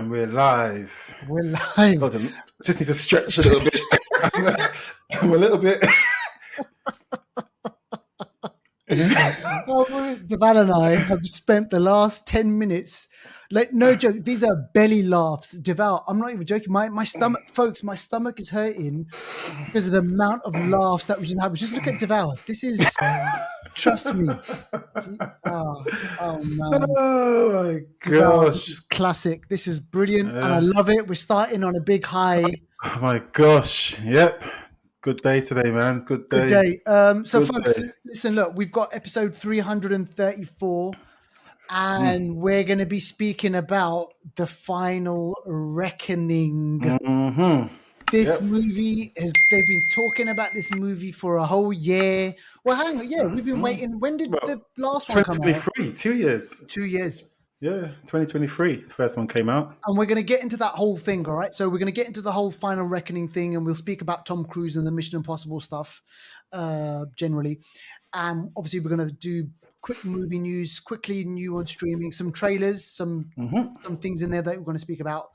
And we're live. We're live. Hold on. Just need to stretch a little bit. I'm a little bit. Deval and I have spent the last 10 minutes, like, no joke, these are belly laughs. Deval, I'm not even joking. My stomach, folks, my stomach is hurting because of the amount of laughs that we just have. Just look at Deval. This is, trust me. Oh man. Oh my Deval, gosh. this is classic. This is brilliant. And I love it. We're starting on a big high. Oh my gosh. Yep. Good day today, man. Good day. Good day. So, Good folks, day. listen, look, we've got episode 334, and we're going to be speaking about the final reckoning. Mm-hmm. This movie they've been talking about this movie for a whole year. Well, hang on. Yeah, we've been waiting. When did the last one come out? 2023, 2 years. 2 years. Yeah, 2023. The first one came out. And we're going to get into that whole thing, all right? So we're going to get into the whole final reckoning thing, and we'll speak about Tom Cruise and the Mission Impossible stuff generally. And obviously we're going to do quick movie news, quickly new on streaming, some trailers, some things in there that we're going to speak about.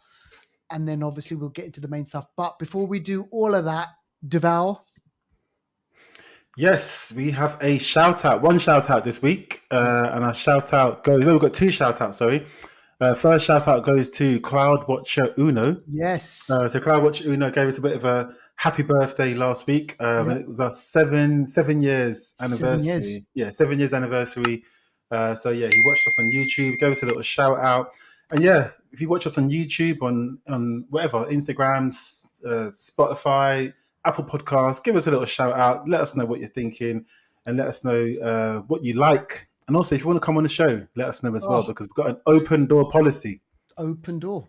And then obviously we'll get into the main stuff. But before we do all of that, Deval. Yes, we have a shout out. One shout out this week, and our shout out goes. Oh, we've got two shout outs. Sorry, first shout out goes to Cloud Watcher Uno. Yes. So Cloud Watcher Uno gave us a bit of a happy birthday last week. And it was our seven years anniversary. 7 years. Yeah, 7 years anniversary. So yeah, he watched us on YouTube, gave us a little shout out, and yeah, if you watch us on YouTube, on whatever, Instagram, Spotify, Apple Podcasts, give us a little shout out. Let us know what you're thinking, and let us know what you like. And also, if you want to come on the show, let us know as well, because we've got an open door policy. Open door.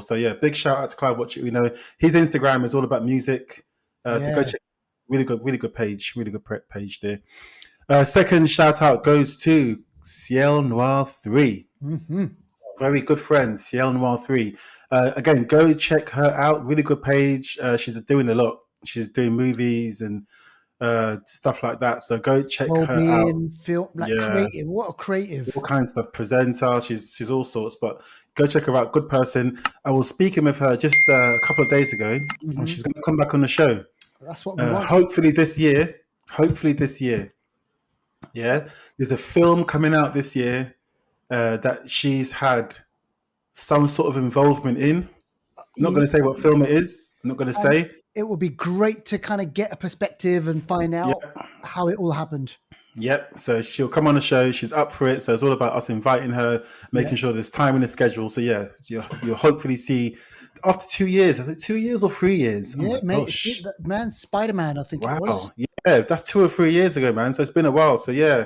So yeah, big shout out to Cloud Watcher. You know, his Instagram is all about music. So go check. Really good page. Really good page there. Second shout out goes to Ciel Noir 3. Mm-hmm. Very good friend, Ciel Noir 3. Again, go check her out. Really good page. She's doing a lot. She's doing movies and stuff like that. So go check her out. Film, creative. What a creative! All kinds of stuff. Presenter. She's all sorts. But go check her out. Good person. I was speaking with her just a couple of days ago, and she's going to come back on the show. That's what we want. Hopefully this year. Yeah, there's a film coming out this year that she's had some sort of involvement in. I'm not going to say what film it is. I'm not going to say. It would be great to kind of get a perspective and find out how it all happened. Yep. So she'll come on the show. She's up for it. So it's all about us inviting her, making sure there's time in the schedule. So yeah, you'll hopefully see after 2 years. I think 2 years or 3 years. Yeah, man, Spider-Man, I think it was. Yeah, that's 2 or 3 years ago, man. So it's been a while. So yeah,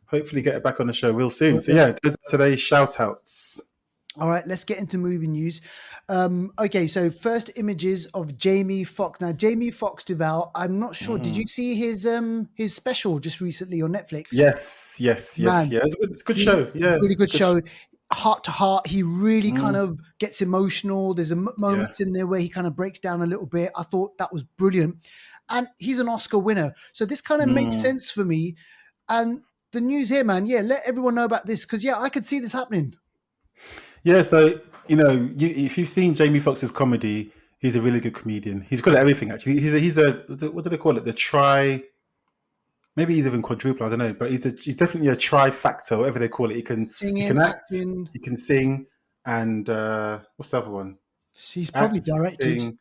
hopefully get her back on the show real soon. So yeah, those are today's shout outs. All right, let's get into movie news. Okay, so first images of Jamie Foxx. Now, Jamie Foxx, Deval, I'm not sure. Did you see his special just recently on Netflix? Yes. Man, yeah, it's a good show. Yeah, really good show. Heart to heart, he really kind of gets emotional. There's moments in there where he kind of breaks down a little bit. I thought that was brilliant. And he's an Oscar winner. So this kind of makes sense for me. And the news here, man, let everyone know about this, because, I could see this happening. Yeah, so, if you've seen Jamie Foxx's comedy, he's a really good comedian. He's good at everything, actually. He's a what do they call it? Maybe he's even quadruple, I don't know. But he's definitely a trifactor, whatever they call it. He can act, acting. He can sing, and what's the other one? He's probably directed. Sing.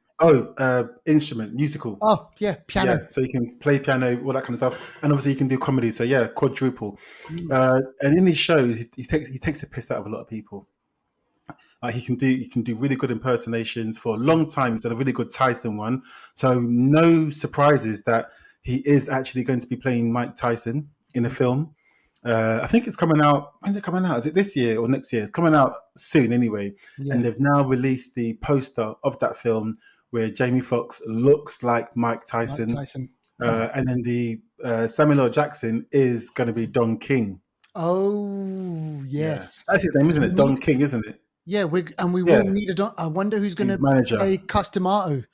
Instrument, musical. Oh, yeah, piano. Yeah, so he can play piano, all that kind of stuff. And obviously he can do comedy, so yeah, quadruple. And in his shows, he takes a piss out of a lot of people. He can do really good impersonations. For a long time, he's done a really good Tyson one. So no surprises that he is actually going to be playing Mike Tyson in a film. I think it's coming out. When's it coming out? Is it this year or next year? It's coming out soon anyway. Yeah. And they've now released the poster of that film where Jamie Foxx looks like Mike Tyson. And then the Samuel L. Jackson is going to be Don King. Oh, yes. Yeah. That's his name, isn't it? Don King, isn't it? Yeah, we will need a Don. I wonder who's going to play Customato.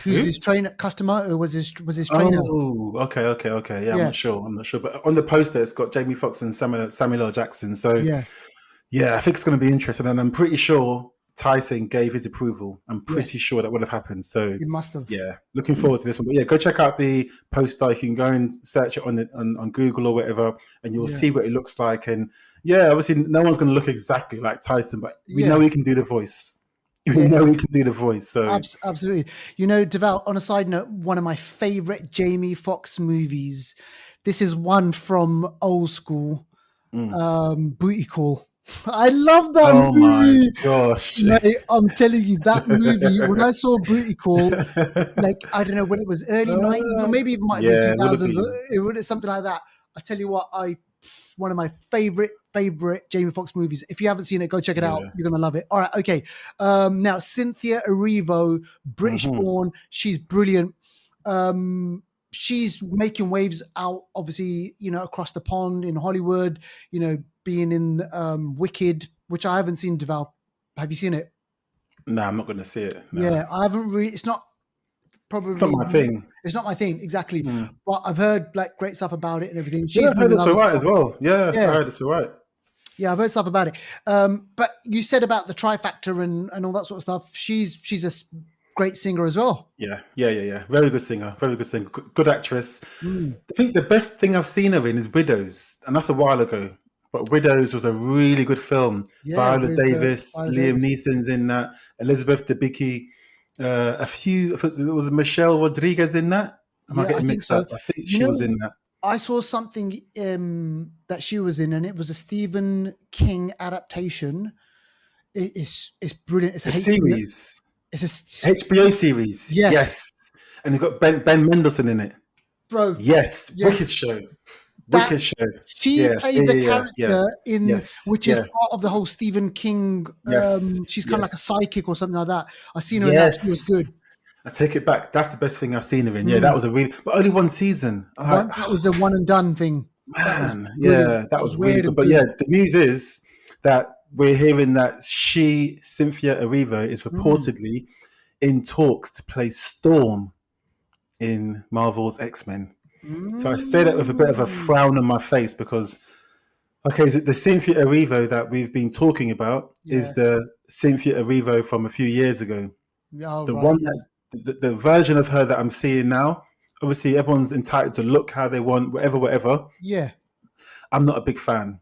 Who's his trainer? Customato was his trainer. Oh, okay. Yeah, I'm not sure. But on the poster, it's got Jamie Foxx and Samuel L. Jackson. So yeah, I think it's going to be interesting. And I'm pretty sure Tyson gave his approval. I'm pretty Yes, sure that would have happened. So it must have. yeah, looking forward to this one. But yeah, go check out the poster. You can go and search it on Google or whatever, and you'll Yeah, see what it looks like. And yeah, obviously no one's going to look exactly like Tyson, but we know yeah, he can do the voice. We yeah. know he can do the voice. So Absolutely. You know, Deval, on a side note, one of my favorite Jamie Foxx movies. This is one from old school, mm. Booty Call. I love that Oh my movie. gosh. Mate, I'm telling you, that movie, when I saw Booty Call, like, I don't know when it was, early 90s, or maybe it might have been Yeah, it would have 2000s, been. it would something like that. I tell you what, one of my favorite Jamie Foxx movies. If you haven't seen it, go check it out. Yeah. You're gonna love it. All right, okay. Now Cynthia Erivo, British Mhm. born, she's brilliant. She's making waves out, obviously, you know, across the pond in Hollywood. You know, being in Wicked, which I haven't seen. Deval, have you seen it? No, I'm not going to see it. No. Yeah, I haven't really. It's not It's not probably. my thing. It's not my thing exactly, Mm. but I've heard like great stuff about it and everything. Yeah, She's I been heard in it's other all right stuff. as well. Yeah, Yeah, I heard it's all right. yeah, I've heard stuff about it. But you said about the trifactor and all that sort of stuff. She's a great singer as well. Yeah. Very good singer. Very good singer. Good actress. Mm. I think the best thing I've seen her in is Widows, and that's a while ago. But Widows was a really good film. Yeah, Viola with Davis, Viola Liam Davis. Neeson's in that. Elizabeth Debicki. A few. It was Michelle Rodriguez in that. Am I Yeah, I getting think mixed so. up? I think You she was in know, that. I saw something that she was in, and it was a Stephen King adaptation. It's brilliant. It's a A HBO. series, It's HBO series. yes, Yes, and you've got Ben Mendelsohn in it. bro. Yes, Yes, wicked show. Wicked that's show. she Yeah, plays a yeah. character in Yes, which is yeah, part of the whole Stephen King. yes, She's kind of like a yes, psychic or something like that. I seen her in that. She was good. yes. I take it back. That's the best thing I've seen her in. Yeah, that Mm. was a really, but only one season. I'm like, That was a one and done thing. That was man, brilliant. yeah, that That was was really weird good. and But good. yeah, the news is that we're hearing that Cynthia Erivo, is Mm. reportedly in talks to play Storm in Marvel's X-Men. So I say that with a bit of a Mm. frown on my face because, okay, is it the Cynthia Erivo that we've been talking about Yeah. is the Cynthia Erivo from a few years ago. Oh, The right. one Yeah. the version of her that I'm seeing now, obviously everyone's entitled to look how they want, whatever. Yeah. I'm not a big fan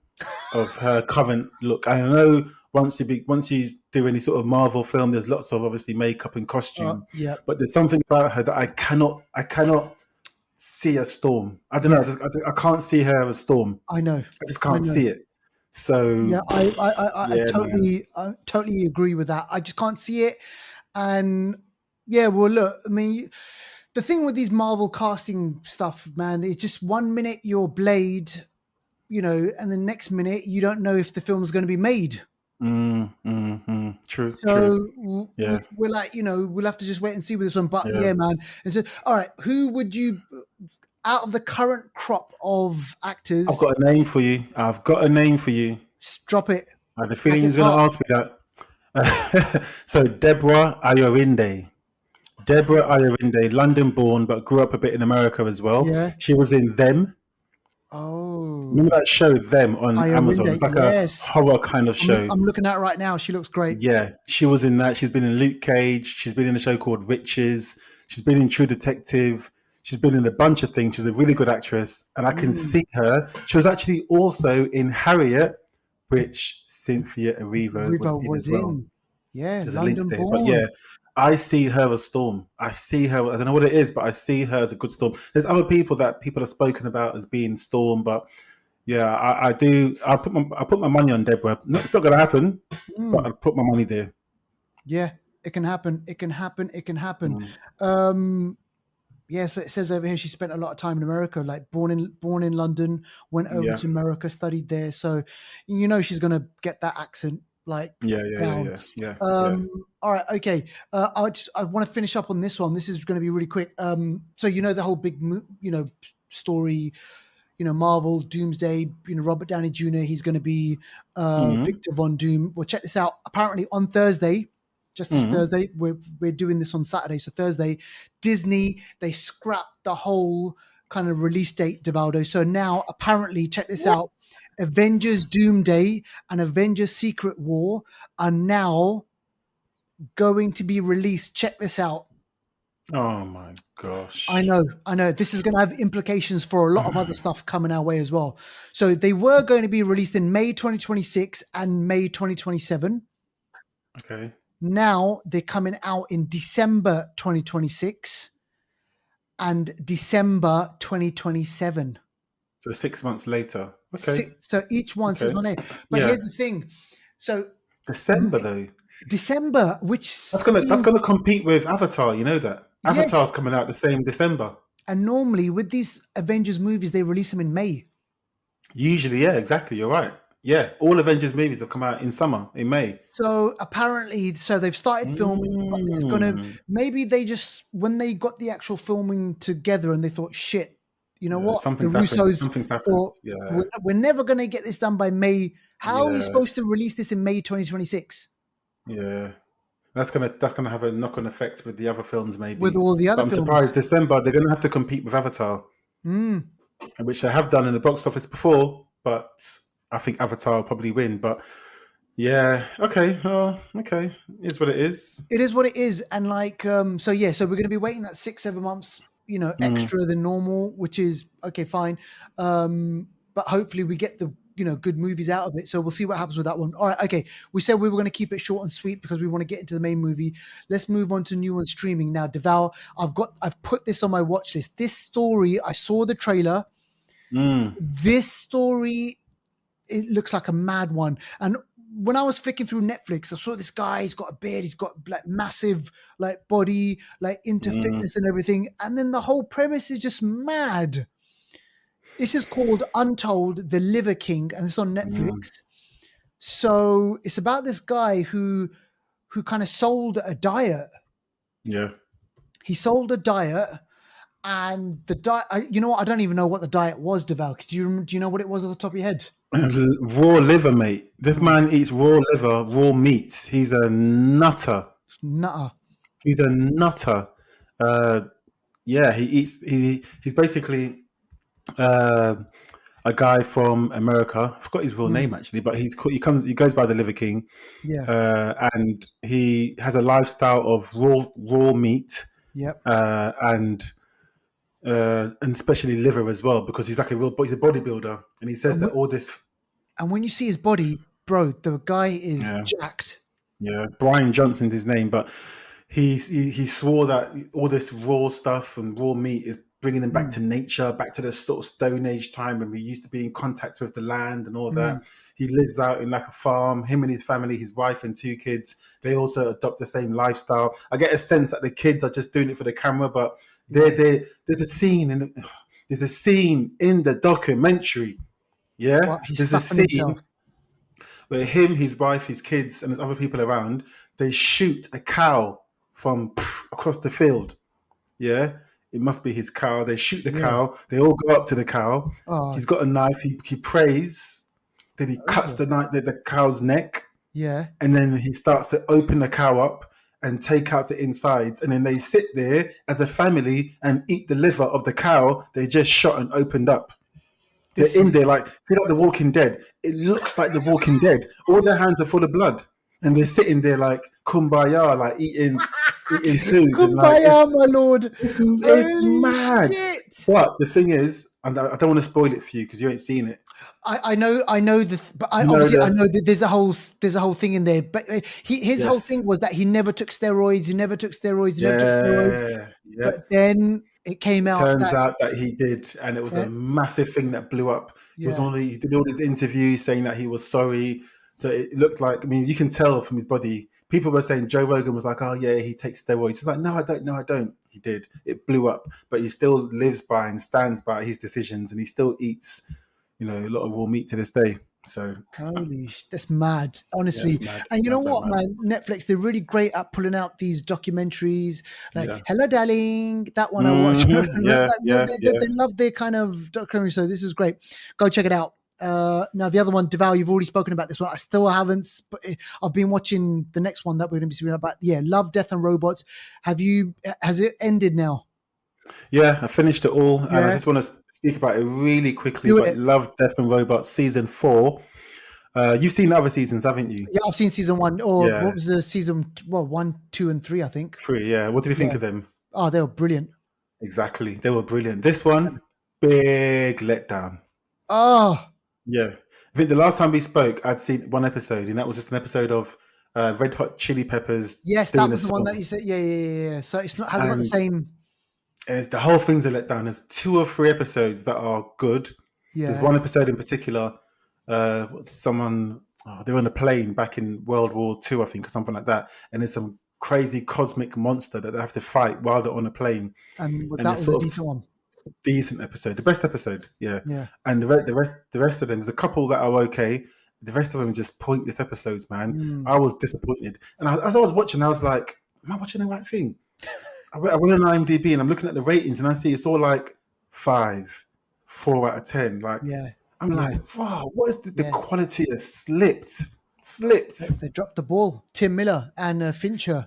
of her current look. I know once you do any sort of Marvel film, there's lots of obviously makeup and costume, Yeah. but there's something about her that I cannot see a Storm. I don't know. Yeah. I can't see her as Storm. I know. I just I can't know. see it. So Yeah. I yeah, man. totally agree with that. I just can't see it. And yeah, well, look, I mean, the thing with these Marvel casting stuff, man, it's just 1 minute you're Blade, you know, and the next minute you don't know if the film's going to be made. True. So Yeah, we're like, you know, we'll have to just wait and see with this one. But yeah. yeah, man. And so, all right, who would you, out of the current crop of actors, I've got a name for you. drop it? I had a Like feeling it's you're going hot. to ask me that. So Deborah Ayorinde. Deborah Ayorinde, London-born, but grew up a bit in America as well. Yeah. She was in Them. Oh, Remember that show, Them, on Amazon? Ayorinda, It's like a yes. horror kind of show. I'm looking at it right now. She looks great. Yeah, she was in that. She's been in Luke Cage. She's been in a show called Riches. She's been in True Detective. She's been in a bunch of things. She's a really good actress, and I can see her. She was actually also in Harriet, which Cynthia Erivo was River in was as well. in. Yeah, There's a link London there, but born. yeah, I see her as Storm. I see her. I don't know what it is, but I see her as a good Storm. There's other people that people have spoken about as being Storm, but yeah, I do. I put my money on Deborah. No, it's not going to happen, but I put my money there. Yeah, it can happen. It can happen. It can happen. Mm. Yeah, so it says over here she spent a lot of time in America, like born in London, went over Yeah. to America, studied there. So you know she's gonna get that accent like down. Yeah. All right, okay. I want to finish up on this one. This is going to be really quick. So you know the whole big story, Marvel Doomsday. Robert Downey Jr. He's going to be Victor Von Doom. Well, check this out. Apparently on Thursday. Just this Thursday, we're doing this on Saturday. So Thursday, Disney, they scrapped the whole kind of release date, Devaldo. So now apparently, check this out, Avengers Doomsday and Avengers Secret War are now going to be released. Check this out. Oh my gosh. I know. This is going to have implications for a lot of other stuff coming our way as well. So they were going to be released in May 2026 and May 2027. Okay. Now they're coming out in December 2026 and December 2027. So 6 months later. Okay. So each one says on it. But here's the thing. So December though. December, which that's gonna compete with Avatar, you know that? Avatar's coming out the same December. And normally with these Avengers movies, they release them in May. Usually, yeah, exactly. You're right. Yeah, all Avengers movies have come out in summer, in May. So apparently, they've started filming, but it's gonna, maybe they just, when they got the actual filming together and they thought, shit, you know what? Something's happened. Thought, we're never going to get this done by May. How are we supposed to release this in May 2026? Yeah. That's gonna have a knock-on effect with the other films, maybe. With all the other films. I'm surprised December they're gonna have to compete with Avatar, which they have done in the box office before, but I think Avatar will probably win. But yeah, okay, okay, it is what it is. It is what it is, and so we're gonna be waiting that 6-7 months, extra than normal, which is okay, fine. But hopefully we get the good movies out of it. So we'll see what happens with that one. All right. Okay. We said we were going to keep it short and sweet because we want to get into the main movie. Let's move on to new one streaming now. Deval, I've put this on my watch list. This story, I saw the trailer. This story, it looks like a mad one. And when I was flicking through Netflix, I saw this guy, he's got a beard, he's got like massive like body, like into fitness and everything. And then the whole premise is just mad. This is called Untold, The Liver King, and it's on Netflix. So it's about this guy who kind of sold a diet. Yeah. He sold a diet, and the diet, you know what? I don't even know what the diet was, Deval. Do you know what it was off the top of your head? Raw liver, mate. This man eats raw liver, raw meat. He's a nutter. He's a nutter. Yeah, he's basically a guy from America. I forgot his real name actually, but he goes by the Liver King. Yeah. And he has a lifestyle of raw meat. Yep. And especially liver as well, because he's a bodybuilder, and he says that all this. And when you see his body, bro, the guy is jacked. Yeah, Brian Johnson's his name, but he swore that all this raw stuff and raw meat is bringing them back to nature, back to the sort of Stone Age time when we used to be in contact with the land and all that. He lives out in like a farm, him and his family, his wife and 2 kids. They also adopt the same lifestyle. I get a sense that the kids are just doing it for the camera, but there's a scene in the documentary. Yeah, Well, there's a scene where him, his wife, his kids, and there's other people around. They shoot a cow from across the field. Yeah. It must be his cow. They shoot the cow. They all go up to the cow. He's got a knife. He prays. Then he cuts the cow's neck. Yeah. And then he starts to open the cow up and take out the insides. And then they sit there as a family and eat the liver of the cow they just shot and opened up. They're in there feel like The Walking Dead. It looks like The Walking Dead. All their hands are full of blood. And they're sitting there like kumbaya, like eating food. Kumbaya, my lord. It's mad. Shit. But the thing is, and I don't want to spoil it for you because you ain't seen it. I know I know that there's a whole thing in there. But his whole thing was that he never took steroids. Yeah. But then it came out. Turns out that he did, and it was a massive thing that blew up. He did all these interviews saying that he was sorry. So it looked like, you can tell from his body. People were saying Joe Rogan was like, oh yeah, he takes steroids. He's like, no, I don't. He did. It blew up. But he still lives by and stands by his decisions, and he still eats, a lot of raw meat to this day. So holy, that's mad, honestly. And you know what, man? Netflix, they're really great at pulling out these documentaries, like Hello, Darling. That one I watched. They love their kind of documentary. So this is great. Go check it out. Now the other one, Deval, you've already spoken about this one. I still haven't. I've been watching the next one that we're going to be speaking about. Yeah, Love, Death and Robots. Has it ended now? Yeah, I finished it all. And I just want to speak about it really quickly. Love, Death and Robots season 4. You've seen the other seasons, haven't you? Yeah, I've seen season 1, or Yeah, what was the season? Well, 1, 2, and 3, I think. 3. Yeah. What did you think Yeah. of them? Oh, they were brilliant. Exactly. They were brilliant. This one, big letdown. Oh, Yeah. I think the last time we spoke, I'd seen one episode, and that was just an episode of Red Hot Chili Peppers yes, that doing a was the one song. that you said. Yeah. So it's not hasn't got the And same. the whole thing's a letdown. There's 2 or 3 episodes that are good. There's Yeah, one episode in particular, someone, they were on a plane back in World War II, I think, or something like that. And there's some crazy cosmic monster that they have to fight while they're on a plane. and And that it's was a sort of decent one. decent episode, the best episode, yeah. Yeah. And the rest of them, there's a couple that are okay. The rest of them are just pointless episodes, man. I was disappointed, and as I was watching, I was like, "Am I watching the right thing?" I went on IMDb and I'm looking at the ratings, and I see it's all like 5, 4 out of 10. Like, Yeah. I'm Yeah. like, wow, what is the Yeah. quality has slipped. They dropped the ball. Tim Miller and Fincher.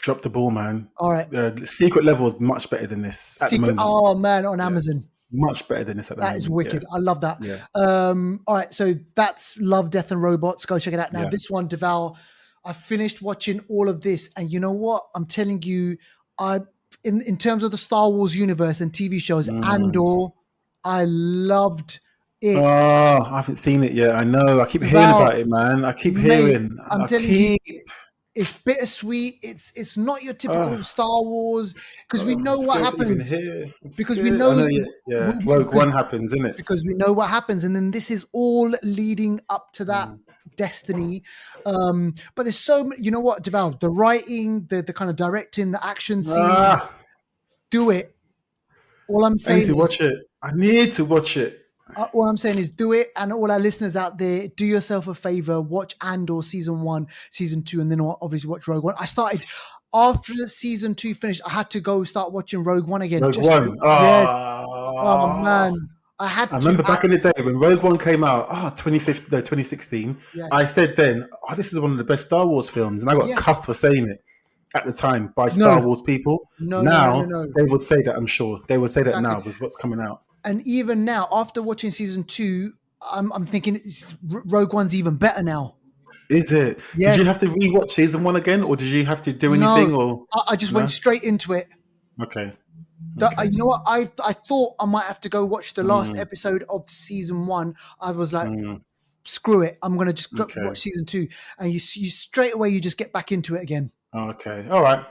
Drop the ball, man. All right. Secret Level is much better than this at the moment. Oh man, on Amazon. Much better than this at the moment. That is wicked. Yeah. I love that. Yeah. All right, so that's Love, Death, and Robots. Go check it out now. Yeah. This one, Deval, I finished watching all of this, and you know what? I'm telling you, in terms of the Star Wars universe and TV shows, Andor, I loved it. Oh, I haven't seen it yet. I know. I keep hearing about it, man. I keep hearing. I'm telling you, it's bittersweet. It's not your typical Star Wars, because we know what happens. Because we know, Rogue One happens, isn't it? Because we know what happens, and then this is all leading up to that destiny. But there's so many. You know what, Deval? The writing, the kind of directing, the action scenes. Do it. All I'm saying I need to watch it. I need to watch it. All I'm saying is do it, and all our listeners out there, do yourself a favor, watch Andor season 1, season 2, and then obviously watch Rogue One. I started after season 2 finished. I had to go start watching Rogue One again. Rogue One, yes. Oh man, I remember back in the day when Rogue One came out. 2016. Yes. I said then, this is one of the best Star Wars films, and I got cussed for saying it at the time by Star Wars people. Now they would say that. I'm sure they would say that now with what's coming out. And even now, after watching season 2, I'm thinking Rogue One's even better now. Is it? Yes. Did you have to rewatch season 1 again, or did you have to do anything? Or I just went straight into it. Okay. You know what? I thought I might have to go watch the last episode of season 1. I was like, screw it. I'm going to just go watch season 2. And you straight away, you just get back into it again. Okay. All right.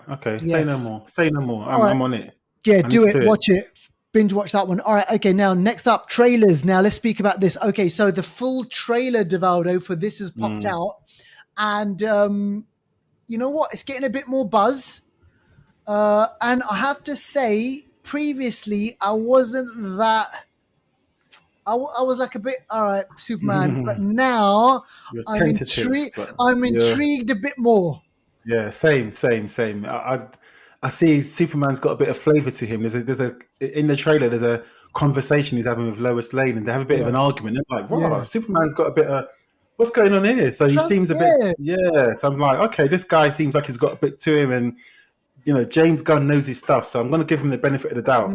Okay. Yeah. Say no more. I'm on it. Yeah, do it. Watch it. Binge watch that one. All right. Okay. Now, next up, trailers. Now, let's speak about this. Okay. So the full trailer, Devaldo, for this has popped out. And you know what? It's getting a bit more buzz. And I have to say, previously, I wasn't that... I was like a bit, all right, Superman. But now I'm intrigued a bit more. Yeah, same. I see Superman's got a bit of flavor to him. There's a in the trailer. There's a conversation he's having with Lois Lane, and they have a bit of an argument. They're like, "Wow, Superman's got a bit of what's going on here?" So he seems a bit, So I'm like, okay, this guy seems like he's got a bit to him, and James Gunn knows his stuff, so I'm going to give him the benefit of the doubt.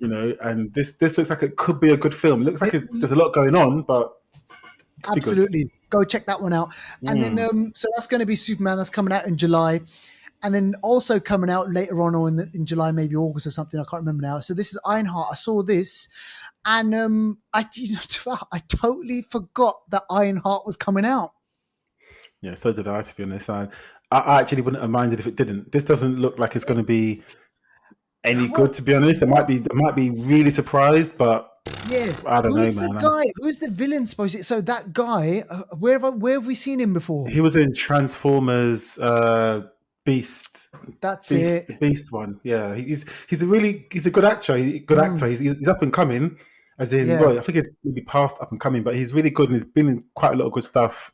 And this looks like it could be a good film. It looks like there's a lot going on, but absolutely, go check that one out. And then, so that's going to be Superman. That's coming out in July. And then also coming out later on, or in July, maybe August or something. I can't remember now. So this is Ironheart. I saw this, and I totally forgot that Ironheart was coming out. Yeah, so did I. To be honest, I actually wouldn't have minded if it didn't. This doesn't look like it's going to be any good. To be honest, I might be really surprised, but I don't know, man. Who's the villain supposed to? So that guy, where have we seen him before? He was in Transformers. Beast. That's it. The Beast one. Yeah, he's a good actor. He's up and coming. As in, well, I think he's maybe past up and coming, but he's really good and he's been in quite a lot of good stuff.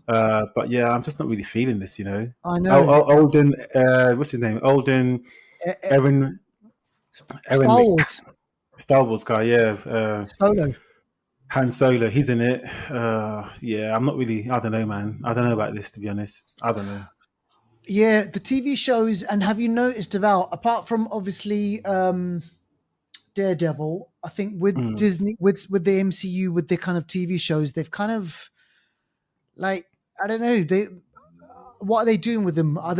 But yeah, I'm just not really feeling this. I know. Alden, what's his name? Alden, Aaron. Star Wars guy. Yeah. Solo. Han Solo. He's in it. I'm not really. I don't know, man. I don't know about this, to be honest. I don't know. Yeah, the TV shows, and have you noticed, Deval, apart from obviously Daredevil, I think with Mm. Disney, with the MCU, with their kind of TV shows, they've kind of like, I don't know, what are they doing with them? Are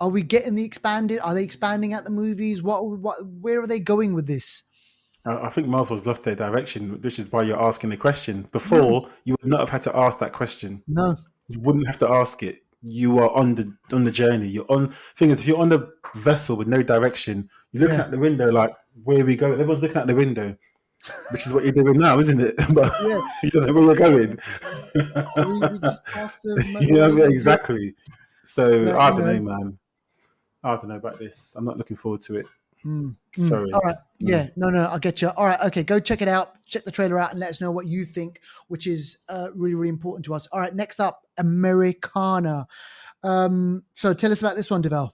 we getting the expanded? Are they expanding at the movies? Where are they going with this? I think Marvel's lost their direction, which is why you're asking the question. Mm, Before, you would not have had to ask that question. no, You wouldn't have to ask it. You are on the journey. You're on. Thing is, if you're on the vessel with no direction, you're looking yeah, at the window like, where are we going? Everyone's looking out the window, which is what you're doing now, isn't it? But yeah. you don't know where you're going. We just passed the You know, motorway exit. exactly. So Like, I don't know, man. I don't know about this. I'm not looking forward to it. All Sorry. right. Yeah. No, I'll get you. All right. Okay. Go check it out. Check the trailer out and let us know what you think, which is really, really important to us. All right. Next up, Americana. So tell us about this one, Deval.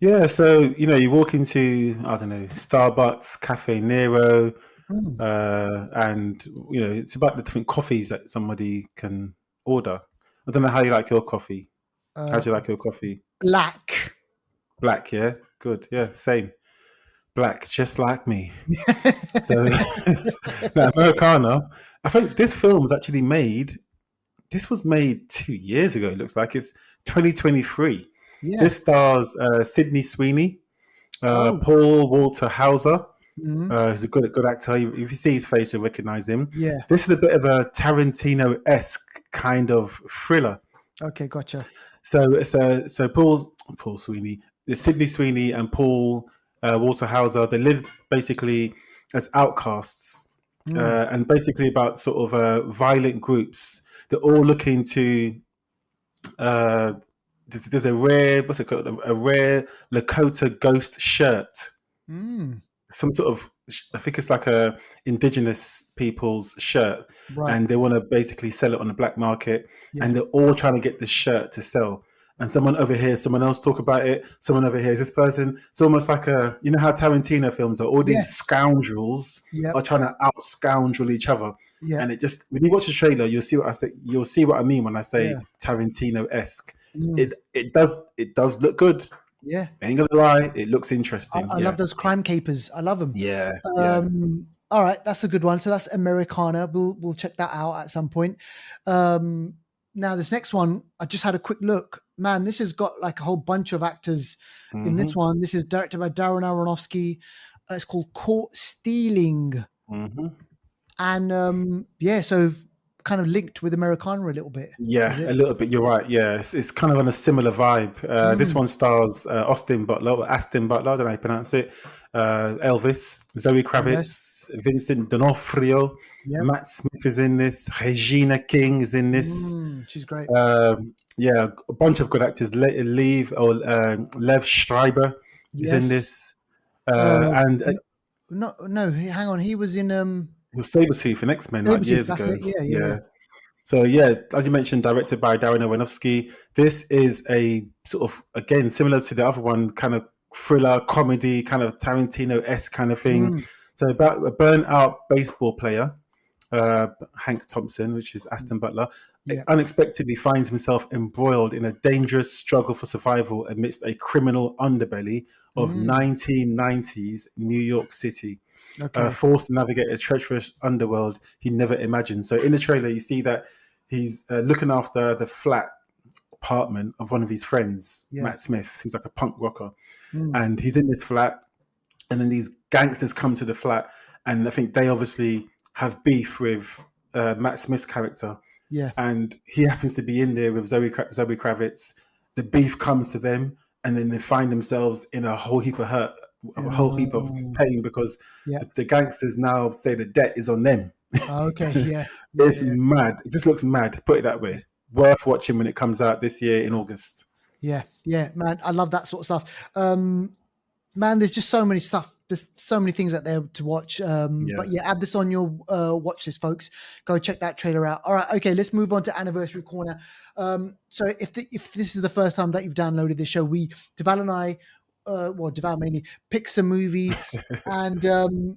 Yeah, so you walk into, I don't know, Starbucks, Cafe Nero, and it's about the different coffees that somebody can order. I don't know how you like your coffee. How do you like your coffee? Black. Black, yeah, good, yeah, same. Black, just like me. So, now, Americana. I think this film was actually made. This was made 2 years ago. It looks like it's 2023. Yeah. This stars Sydney Sweeney, Paul Walter Hauser, who's a good actor. If you see his face, you'll recognize him. Yeah. This is a bit of a Tarantino-esque kind of thriller. Okay, gotcha. So Paul Sweeney, Sydney Sweeney, and Paul Walter Hauser. They live basically as outcasts, and basically about sort of violent groups. They're all looking to. There's a rare, what's it called? A rare Lakota ghost shirt. Some sort of, I think it's like a indigenous people's shirt, Right. and they want to basically sell it on the black market, and they're all trying to get this shirt to sell. And someone over here, someone else talk about it. Someone over here is this person. It's almost like you know how Tarantino films are. All these scoundrels are trying to out scoundrel each other. Yeah. And it just, when you watch the trailer, you'll see what I say. You'll see what I mean when I say Tarantino-esque. It does look good. Yeah. I ain't gonna lie, it looks interesting. I love those crime capers. I love them. Yeah. All right, that's a good one. So that's Americana. We'll check that out at some point. Now this next one, I just had a quick look. Man, this has got like a whole bunch of actors in this one. This is directed by Darren Aronofsky. It's called Caught Stealing. And so kind of linked with Americana a little bit. Yeah, a little bit. You're right. Yeah, it's kind of on a similar vibe. This one stars Aston Butler. I don't know how you pronounce it. Elvis, Zoe Kravitz, Vincent D'Onofrio, Matt Smith is in this. Regina King is in this. She's great. Yeah, a bunch of good actors. Lev Schreiber is in this. And no, hang on. He was in he was Sabretooth in X-Men like years ago. Yeah. So yeah, as you mentioned, directed by Darren Aronofsky. This is a sort of, again, similar to the other one, kind of thriller comedy, kind of Tarantino-esque kind of thing. So about a burnt-out baseball player, Hank Thompson, which is Aston Butler, unexpectedly finds himself embroiled in a dangerous struggle for survival amidst a criminal underbelly of 1990s New York City. Forced to navigate a treacherous underworld he never imagined. So in the trailer, you see that he's looking after the flat apartment of one of his friends, Matt Smith, who's like a punk rocker. And he's in this flat, and then these gangsters come to the flat, and I think they obviously have beef with Matt Smith's character. Yeah. And he happens to be in there with Zoe Kravitz. The beef comes to them, and then they find themselves in a whole heap of hurt, a whole heap of pain, because the gangsters now say the debt is on them. Okay, It's mad. It just looks mad, put it that way. Worth watching when it comes out this year in August. Yeah, man, I love that sort of stuff. Man, there's just so many stuff. There's so many things out there to watch. But add this on your watch list, folks. Go check that trailer out. All right, okay, let's move on to Anniversary Corner. So if this is the first time that you've downloaded this show, Deval and I, Deval mainly, picks a movie and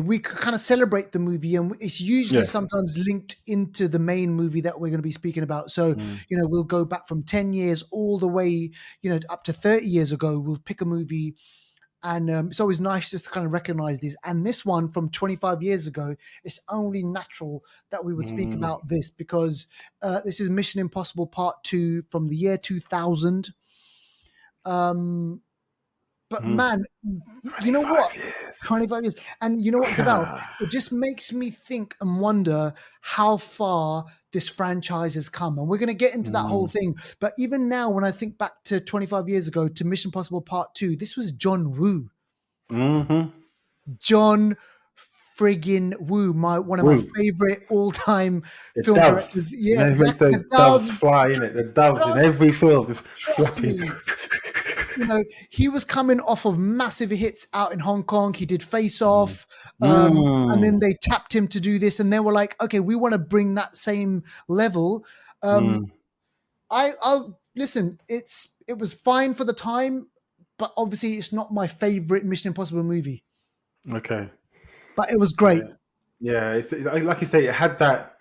we kind of celebrate the movie, and it's usually sometimes linked into the main movie that we're going to be speaking about. So, we'll go back from 10 years all the way, up to 30 years ago. We'll pick a movie And it's always nice just to kind of recognize these. And this one from 25 years ago, it's only natural that we would speak about this, because this is Mission Impossible Part 2 from the year 2000. But man, you know what? 25 years. And you know what, Deval? It just makes me think and wonder how far this franchise has come. And we're going to get into that whole thing. But even now, when I think back to 25 years ago to Mission Impossible Part 2, this was John Woo. John friggin' Woo, one of my favorite all-time film directors. Yeah, exactly. Those doves fly in it. The doves in every film is flapping. You know, he was coming off of massive hits out in Hong Kong. He did Face Off, and then they tapped him to do this, and they were like, "Okay, we want to bring that same level." I'll listen. It was fine for the time, but obviously, it's not my favorite Mission Impossible movie. Okay, but it was great. Yeah, it's, like you say, it had that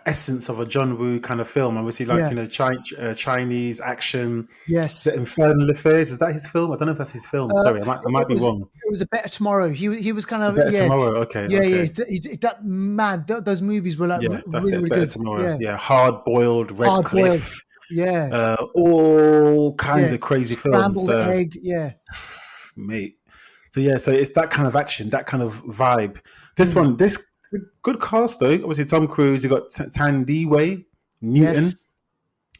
essence of a John Woo kind of film. Obviously, like Chinese action. Yes. The Infernal Affairs, is that his film? I don't know if that's his film. Sorry, I might be wrong. It was A Better Tomorrow. He was kind of Tomorrow. Okay. That man, those movies were like really good. Tomorrow. Yeah, Hard Boiled, Red Cliff. Yeah. All kinds of crazy Scrambled films. Egg. Yeah. Mate. So it's that kind of action, that kind of vibe. This one, this is a good cast though. Obviously, Tom Cruise. You got Tandiwe Newton,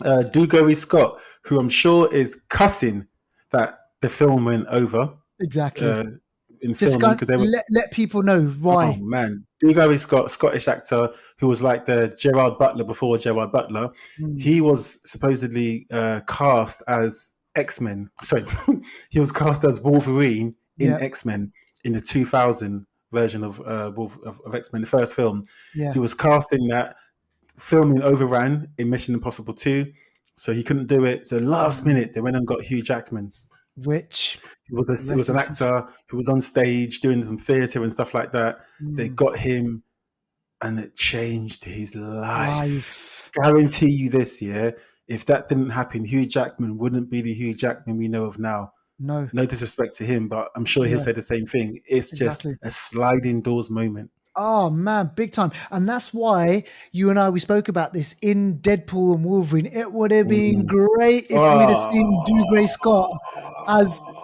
Dougray Scott, who I'm sure is cussing that the film went over. Exactly. In just filming, let people know why. Oh man, Dougray Scott, Scottish actor who was like the Gerard Butler before Gerard Butler. He was supposedly cast as X-Men. Sorry, he was cast as Wolverine in X-Men in the 2000 version of X-Men, the first film. Yeah. He was cast in that. Filming overran in Mission Impossible 2, so he couldn't do it. So last minute, they went and got Hugh Jackman. Which he was an actor who was on stage doing some theatre and stuff like that. They got him, and it changed his life. Guarantee you this, if that didn't happen, Hugh Jackman wouldn't be the Hugh Jackman we know of now. No disrespect to him, but I'm sure he'll say the same thing. It's just a sliding doors moment. Oh man, big time. And that's why you and I, we spoke about this in Deadpool and Wolverine. It would have been great if we'd have seen Dougray Scott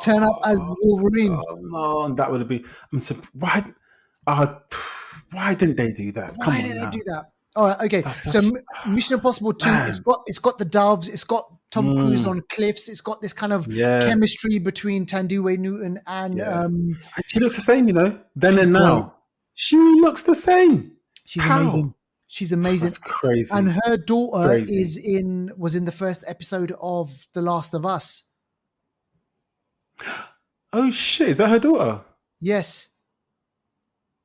turn up as Wolverine. Oh no, that would have been. Why didn't they do that? Why didn't they do that? All right, okay. So Mission Impossible 2, it's got the doves, it's got Tom Cruise on cliffs, it's got this kind of chemistry between Tandiwe Newton and and she looks the same, then and now. She looks the same. She's amazing. She's amazing. That's crazy. And her daughter was in the first episode of The Last of Us. Oh shit! Is that her daughter? Yes.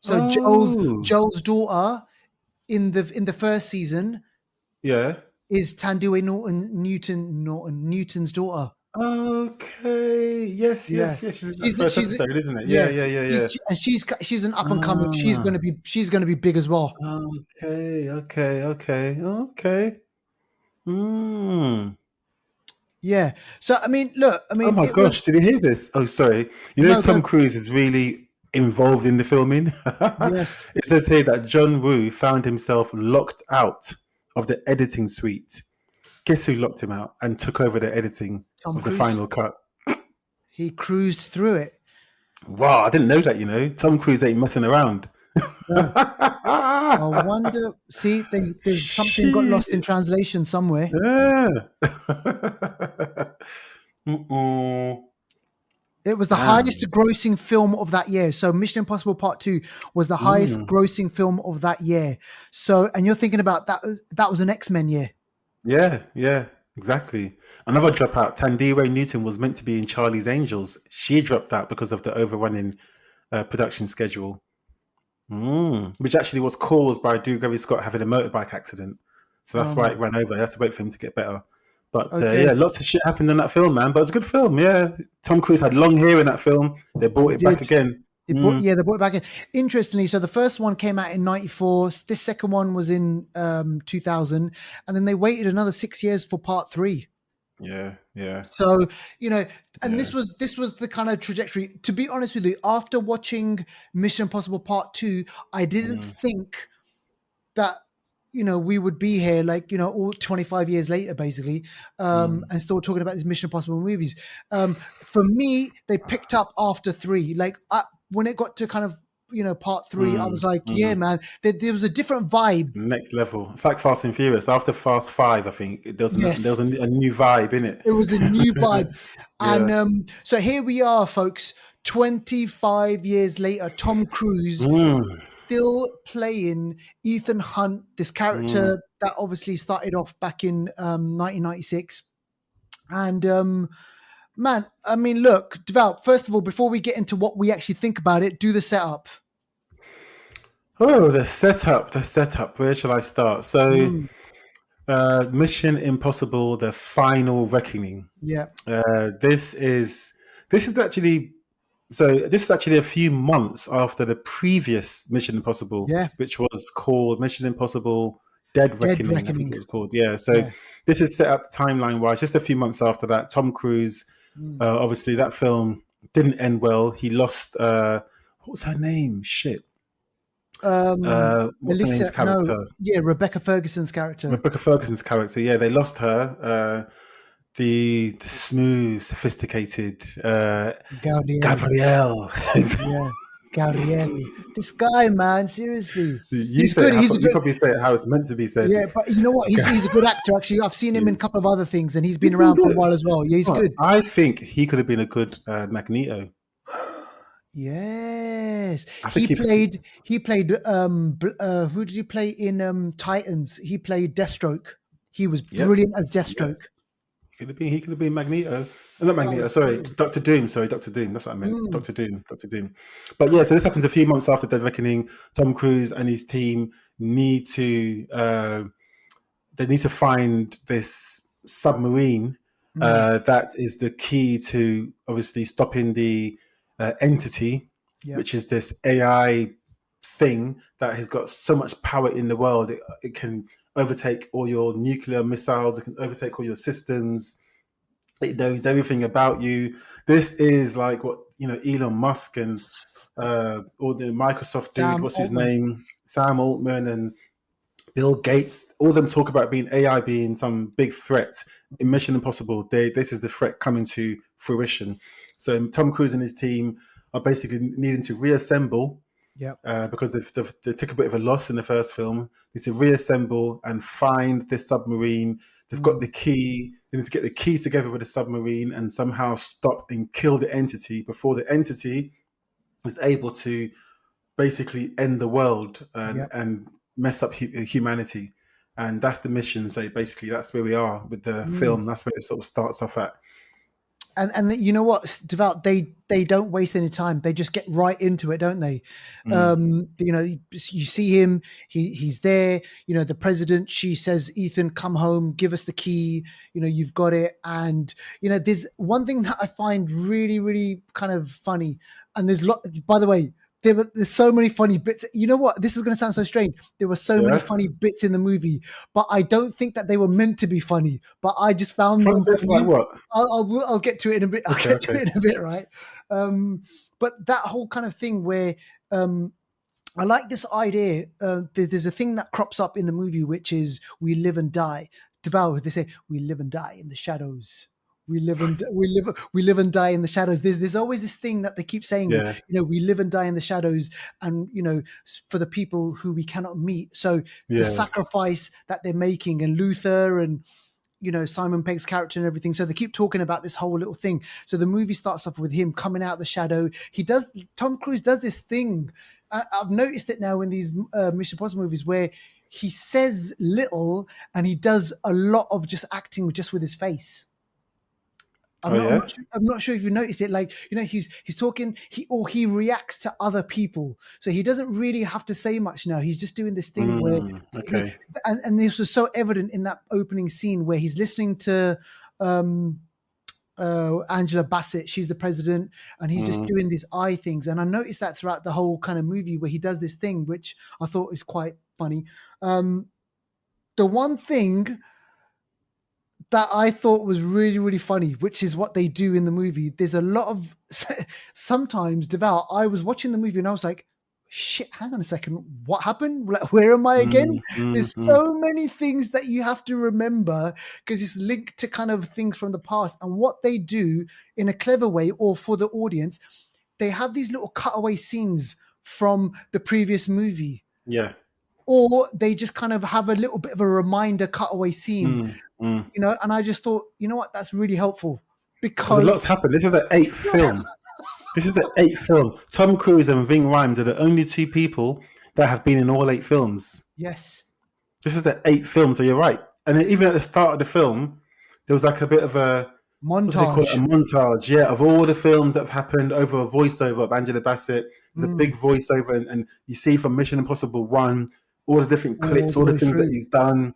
So Joel's daughter in the first season, is Tandiwe Newton's daughter. Okay. Yes. She's in the first episode, isn't it? Yeah. And she's an up and coming. She's gonna be big as well. Okay. Yeah. So I mean, look. I mean, oh my gosh! Did you hear this? Oh, sorry. Tom Cruise is really involved in the filming. Yes. It says here that John Woo found himself locked out of the editing suite. Guess who locked him out and took over the editing of the final cut? He cruised through it. Wow, I didn't know that, Tom Cruise ain't messing around. I wonder, see, there's something got lost in translation somewhere. Yeah. It was the highest grossing film of that year. So Mission Impossible Part 2 was the highest grossing film of that year. So, and you're thinking about that was an X-Men year. Yeah, exactly. Another dropout, Tandiwe Newton was meant to be in Charlie's Angels. She dropped out because of the overrunning production schedule, which actually was caused by Dougray Scott having a motorbike accident. So that's why it ran over. You have to wait for him to get better. But lots of shit happened in that film, man. But it was a good film, yeah. Tom Cruise had long hair in that film. They brought it back again. They brought it back in. Interestingly, so the first one came out in 94. This second one was in 2000. And then they waited another 6 years for part 3. Yeah, yeah. So, you know, and Yeah. this was the kind of trajectory. To be honest with you, after watching Mission Impossible Part 2, I didn't Mm, think that, we would be here, like, all 25 years later, basically, mm, and still talking about these Mission Impossible movies. For me, they picked up after 3. Like, when it got to kind of, part 3, I was mm, like, yeah, mm. man, there was a different vibe. Next level. It's like Fast and Furious. After Fast Five, I think there was Yes. a new vibe in It was a new vibe. it. And Yeah. so here we are, folks, 25 years later, Tom Cruise Mm, still playing Ethan Hunt, this mm. character that obviously started off back in 1996. And man, I mean, look, Devout, first of all, before we get into what we actually think about it, do the setup. Oh, the setup. The setup. Where shall I start? So, Mm, Mission Impossible: The Final Reckoning. yeah, This is actually a few months after the previous Mission Impossible, yeah, which was called Mission Impossible: Dead Dead Reckoning. I think Reckoning. it was called. Yeah. So Yeah. this is set up timeline wise, just a few months after that. Tom Cruise, Mm. obviously, that film didn't end well. He lost. What was her name? Shit. What's her name's Melissa, no, character? yeah, Rebecca Ferguson's character. Rebecca Ferguson's character. Yeah, they lost her. The smooth, sophisticated Gabrielle. Gabrielle. Yeah, Gabrielle. This guy, man, seriously. You He's say good. it. He's a You good. probably say it how it's meant to be said. Yeah, but you know what? He's a good actor, actually. I've seen him in a Yes, couple of other things, and he's been he's been around for a good. while as well. Yeah, he's Oh, good. I think he could have been a good Magneto. Yes. I think He he. played who did he play in Titans? He played Deathstroke. He was Yep. brilliant as Yeah. Deathstroke. He could have been Magneto. Not That Magneto, was sorry, brilliant. Doctor Doom. Sorry, Doctor Doom. That's what I meant. Mm, Doctor Doom. Doctor Doom. But yeah, so this happens a few months after Dead Reckoning. Tom Cruise and his team need to find this submarine mm, that is the key to obviously stopping the entity, yep. which is this AI thing that has got so much power in the world. It can overtake all your nuclear missiles. It can overtake all your systems. It knows everything about you. This is like what Elon Musk and all the Microsoft dude. Sam What's his Altman. name? Sam Altman and Bill Gates, all of them talk about AI being some big threat in Mission Impossible. This is the threat coming to fruition. So Tom Cruise and his team are basically needing to reassemble Yep. because they took a bit of a loss in the first film. They need to reassemble and find this submarine. They've got Mm, the key. They need to get the key together with the submarine and somehow stop and kill the entity before the entity is able to basically end the world yep. and mess up humanity. And that's the mission. So basically, that's where we are with the Mm. film. That's where it sort of starts off at. And you know what, Devout, they don't waste any time. They just get right into it, don't they? Mm, You see him, he's there. The president, she says, Ethan, come home, give us the key. You've got it. And there's one thing that I find really, really kind of funny. And there's by the way, there's so many funny bits. You know what? This is going to sound so strange. There were so many yeah. funny bits in the movie, but I don't think that they were meant to be funny. But I just found Funny them bits like funny. what? I'll get to it in a bit. I'll Okay, get to okay. it in a bit, right? But that whole kind of thing where I like this idea. There's a thing that crops up in the movie, which is we live and die. Devour. They say we live and die in the shadows. We live and die in the shadows. There's always this thing that they keep saying. Yeah, We live and die in the shadows, and for the people who we cannot meet. So the yeah, sacrifice that they're making, and Luther, and Simon Pegg's character and everything. So they keep talking about this whole little thing. So the movie starts off with him coming out of the shadow. Tom Cruise does this thing. I've noticed it now in these Mission Impossible movies where he says little and he does a lot of just acting just with his face. oh yeah. I'm not sure if you noticed it. Like, he's talking, he reacts to other people. So he doesn't really have to say much now. He's just doing this thing where, Okay. and this was so evident in that opening scene where he's listening to Angela Bassett. She's the president, and he's just Mm, doing these eye things. And I noticed that throughout the whole kind of movie where he does this thing, which I thought is quite funny. The one thing that I thought was really, really funny, which is what they do in the movie. There's a lot of sometimes, Deval, I was watching the movie and I was like, shit, hang on a second, what happened? Like, where am I again? There's so many things that you have to remember because it's linked to kind of things from the past. And what they do in a clever way, or for the audience, they have these little cutaway scenes from the previous movie. Yeah. Or they just kind of have a little bit of a reminder cutaway scene, you know, and I just thought, you know what, that's really helpful because a lot's happened. This is the 8th film. This is the 8th film. Tom Cruise and Ving Rhames are the only 2 people that have been in all 8 films. Yes. This is the 8th film, so you're right. And even at the start of the film, there was like a bit of a montage. A montage, yeah, of all the films that have happened over a voiceover of Angela Bassett. There's a big voiceover, and you see from Mission Impossible 1, all the different clips, all the things that he's done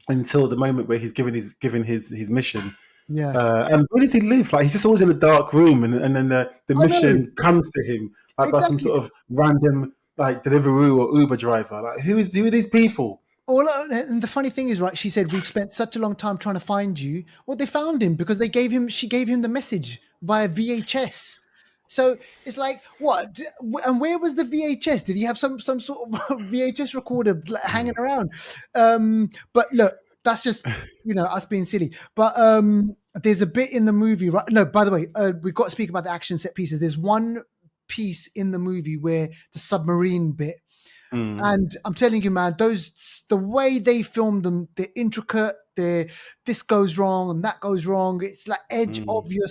until the moment where he's given his mission. Yeah. And where does he live? Like, he's just always in a dark room, and then the mission comes to him like by some sort of random like Deliveroo or Uber driver. Like, who are these people? And the funny thing is, right, she said, we've spent such a long time trying to find you. Well, they found him because she gave him the message via VHS. So it's like, what? And where was the VHS? Did he have some sort of VHS recorder hanging around? But look, that's just, you know, us being silly. But there's a bit in the movie, right? No, by the way, we've got to speak about the action set pieces. There's one piece in the movie where the submarine bit, and I'm telling you, man, the way they filmed them, they're intricate. This goes wrong and that goes wrong. It's like edge of your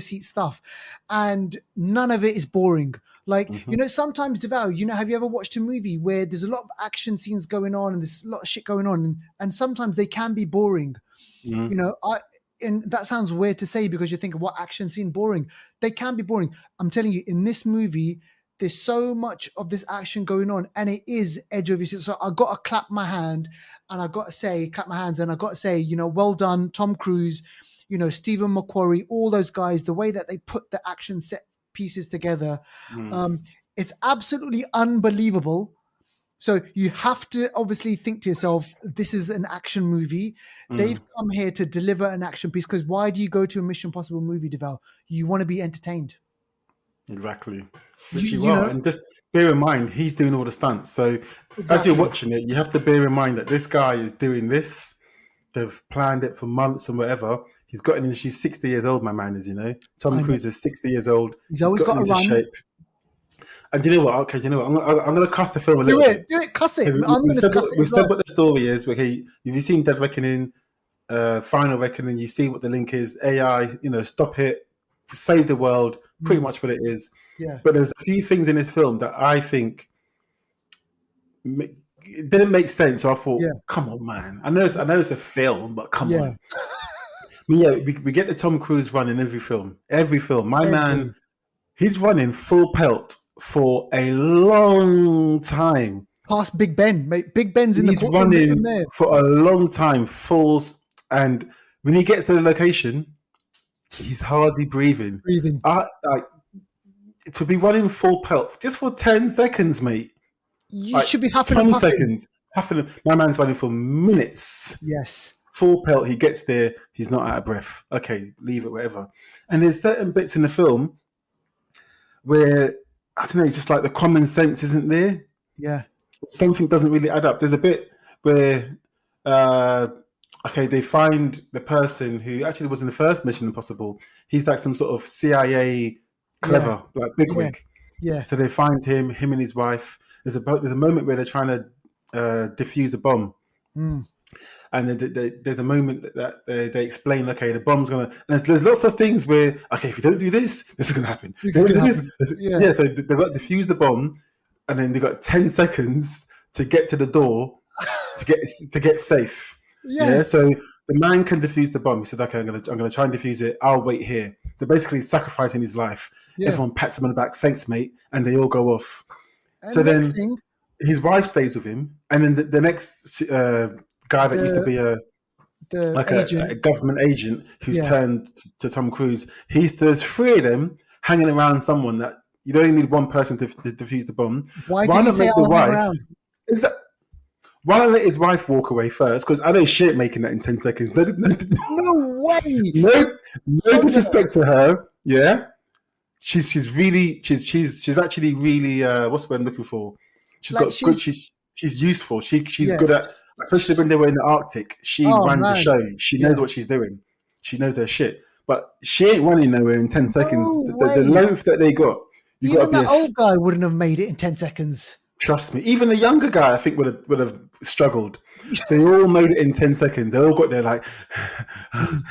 seat stuff, and none of it is boring. Like, you know, sometimes, Deval, you know, have you ever watched a movie where there's a lot of action scenes going on and there's a lot of shit going on, and sometimes they can be boring. You know, and that sounds weird to say because you think, what action scene boring? They can be boring. I'm telling you, in this movie, there's so much of this action going on, and it is edge of your seat. So I got to clap my hands, and I got to say, you know, well done, Tom Cruise, you know, Stephen McQuarrie, all those guys, the way that they put the action set pieces together. It's absolutely unbelievable. So you have to obviously think to yourself, this is an action movie. They've come here to deliver an action piece, because why do you go to a Mission Impossible movie, Deval? You want to be entertained. Exactly. Which you are. And just bear in mind, he's doing all the stunts. So as you're watching it, you have to bear in mind that this guy is doing this. They've planned it for months and whatever. He's gotten into, she's 60 years old, my man is, you know. Tom Cruise is 60 years old. He's always got to run. Shape. And you know what? Okay, you know what? I'm going to cuss the film a little bit. Do it, cuss it. I'm going to cuss it. We've said what the story is. Okay, have you seen Dead Reckoning, Final Reckoning? You see what the link is. AI, you know, stop it, save the world, pretty much what it is. Yeah. But there's a few things in this film that I think it didn't make sense. So I thought, come on, man. I know it's a film, but come on. We get the Tom Cruise run in every film. My man, he's running full pelt for a long time. Past Big Ben, mate. Big Ben's in the corner. He's running there for a long time, fulls, and when he gets to the location, he's hardly breathing. To be running full pelt just for 10 seconds, mate. You should be huffing and 10 seconds. My man's running for minutes. Yes. Full pelt, he gets there, he's not out of breath. Okay, leave it, whatever. And there's certain bits in the film where, I don't know, it's just like the common sense isn't there. Yeah. Something doesn't really add up. There's a bit where, they find the person who actually was in the first Mission Impossible. He's like some sort of CIA clever, like bigwig. Yeah. So they find him and his wife. There's a moment where they're trying to defuse a bomb. And then there's a moment that they explain, okay, the bomb's gonna. And there's lots of things where, okay, if you don't do this, this is gonna happen. So they've got to defuse the bomb, and then they've got 10 seconds to get to the door to get safe. Yeah. So the man can defuse the bomb. He said, okay, I'm gonna try and defuse it. I'll wait here. So basically, sacrificing his life. Yeah. Everyone pats him on the back, thanks, mate, and they all go off. And so then his wife stays with him, and then the next guy that used to be a government agent who's turned to Tom Cruise. There's 3 of them hanging around someone that you only need one person to defuse the bomb. Why did you say I'll hang around? why not let his wife walk away first? Because I know she ain't making that in 10 seconds. No, No way. no disrespect to her. Yeah, she's actually really what's the word I'm looking for? She's Like got good. She's useful. She's yeah. good at, especially when they were in the Arctic. She Oh ran the man. show. She knows what she's doing. She knows her shit. But she ain't running nowhere in 10 seconds. No The way. length that they got, you got to Even be that old guy wouldn't have made it in 10 seconds. Trust me. Even the younger guy, I think, would have struggled. They all made it in 10 seconds. They all got there like, I'm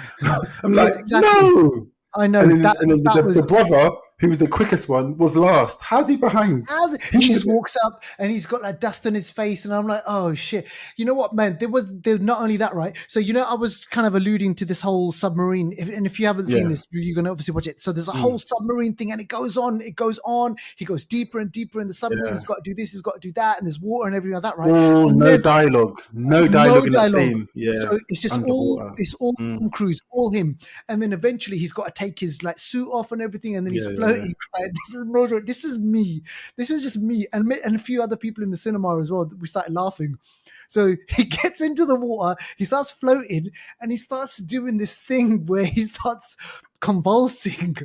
like, exactly. no. I know. And then, was the brother, who was the quickest one, was last. How's he behind? He just walks up and he's got like dust on his face, and I'm like, oh shit. You know what, man? There was not only that, right? So I was kind of alluding to this whole submarine, and if you haven't seen this, you're gonna obviously watch it. So there's a whole submarine thing, and it goes on. He goes deeper and deeper in the submarine. He's got to do this, he's got to do that, and there's water and everything like that, right? Oh, no dialogue in that scene. Yeah, so it's just underwater. Tom Cruise, all him, and then eventually he's got to take his like suit off and everything, and then he's floating. Right? This is me. This was just me and a few other people in the cinema as well. We started laughing. So he gets into the water, he starts floating, and he starts doing this thing where he starts convulsing.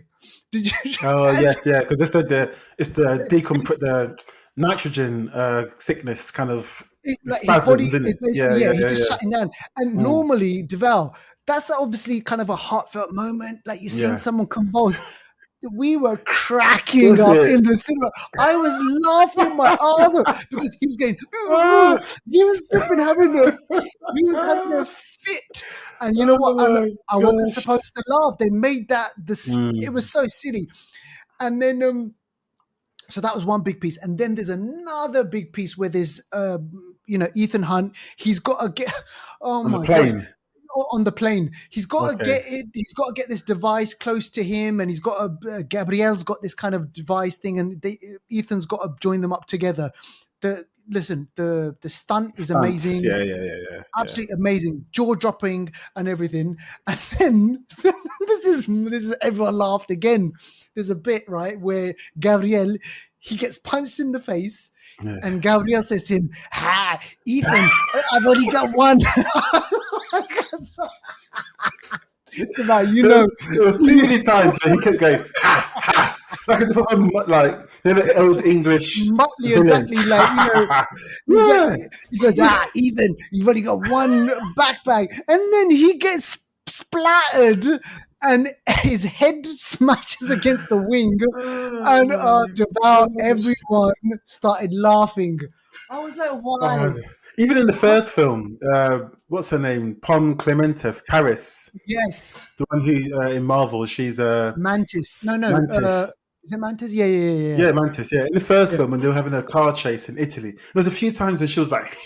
Did you? Oh yes, yeah, because it's the nitrogen sickness kind of. Like spasms, his body is basically, he's just shutting down. And normally, Deval, that's obviously kind of a heartfelt moment. Like you're seeing someone convulse. We were cracking up in the cinema. I was laughing my ass off because he was going, he was flipping he was having a fit. And you know what? I wasn't supposed to laugh. They made that it was so silly. And then so that was one big piece. And then there's another big piece where there's Ethan Hunt. He's got to get on the plane. God. On the plane, he's got to get it. He's got to get this device close to him, and he's got Gabrielle's got this kind of device thing, and Ethan's got to join them up together. The stunt is amazing. Yeah. Absolutely amazing, jaw dropping and everything. And then this is everyone laughed again. There's a bit right where Gabrielle, he gets punched in the face. Yeah. And Gabrielle says to him, Ethan, I've already got one. There was too many times where he kept going, like old English. Mutley and Butley, he goes, Ethan, you've only got one backpack. And then he gets splattered and his head smashes against the wing, and about everyone started laughing. I was like, why? Even in the first film, what's her name? Pom Clemente, Paris. Yes. The one who in Marvel, she's Mantis. No. Mantis. Is it Mantis? Yeah. Yeah, Mantis. Yeah. In the first film, when they were having a car chase in Italy, there was a few times when she was like,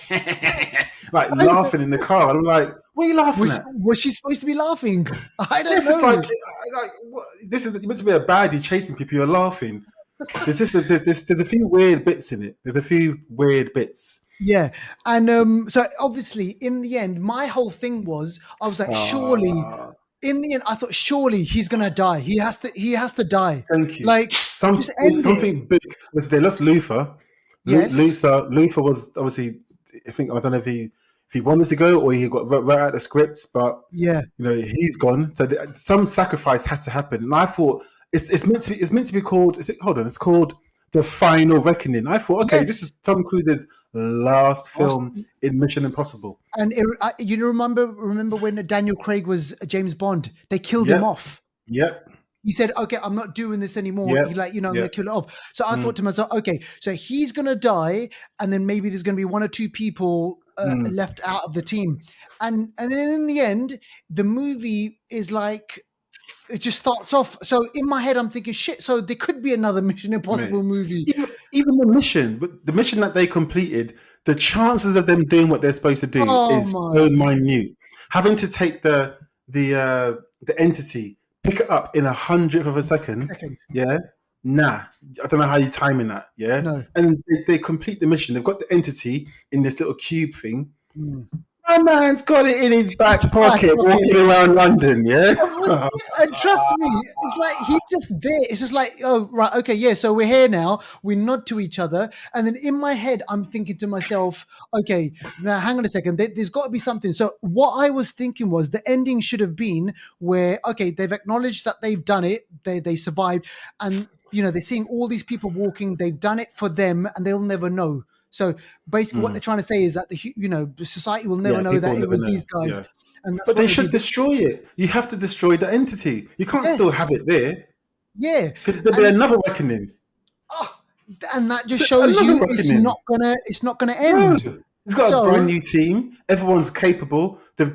like laughing in the car. And I'm like, what are you laughing at? Was she supposed to be laughing? I don't know. It's like what, this is meant to be a baddie chasing people. You're laughing. There's a few weird bits in it. There's a few weird bits. Yeah, and so obviously in the end, my whole thing was, I was like, surely. In the end, I thought surely he's gonna die. He has to die. Thank you. Like something big. They lost Luther. Yes. Luther was obviously. I don't know if he wanted to go or he got right out of the scripts, but he's gone. So some sacrifice had to happen, and I thought it's meant to be called. It's called The Final Reckoning. I thought, this is Tom Cruise's last film in Mission Impossible. And you remember when Daniel Craig was James Bond? They killed him off. Yep. He said, "Okay, I'm not doing this anymore." Yep. I'm going to kill it off. So I thought to myself, okay, so he's going to die, and then maybe there's going to be one or two people left out of the team, and then in the end, the movie is like. It just starts off. So in my head, I'm thinking, shit. So there could be another Mission Impossible movie. Even the mission that they completed, the chances of them doing what they're supposed to do is so minute. Having to take the entity, pick it up in 100th of a second. Yeah. Nah, I don't know how you're timing that. Yeah. No. And they complete the mission. They've got the entity in this little cube thing. My man's got it in his back Back pocket, pocket. walking around London. Yeah. And trust me, it's like he's just there. It's just like, oh, right, okay, yeah, so we're here now. We nod to each other. And then in my head, I'm thinking to myself, okay, now hang on a second. There's got to be something. So what I was thinking was the ending should have been where, okay, they've acknowledged that they've done it. They survived. And, they're seeing all these people walking. They've done it for them and they'll never know. So basically what they're trying to say is that, the society will never know that it was these guys. Yeah. And that's But what they should destroy it. You have to destroy the entity. You can't still have it there. Yeah. Because there'll be another reckoning. And that just shows you it's not gonna end. No. He's got a brand new team. Everyone's capable. The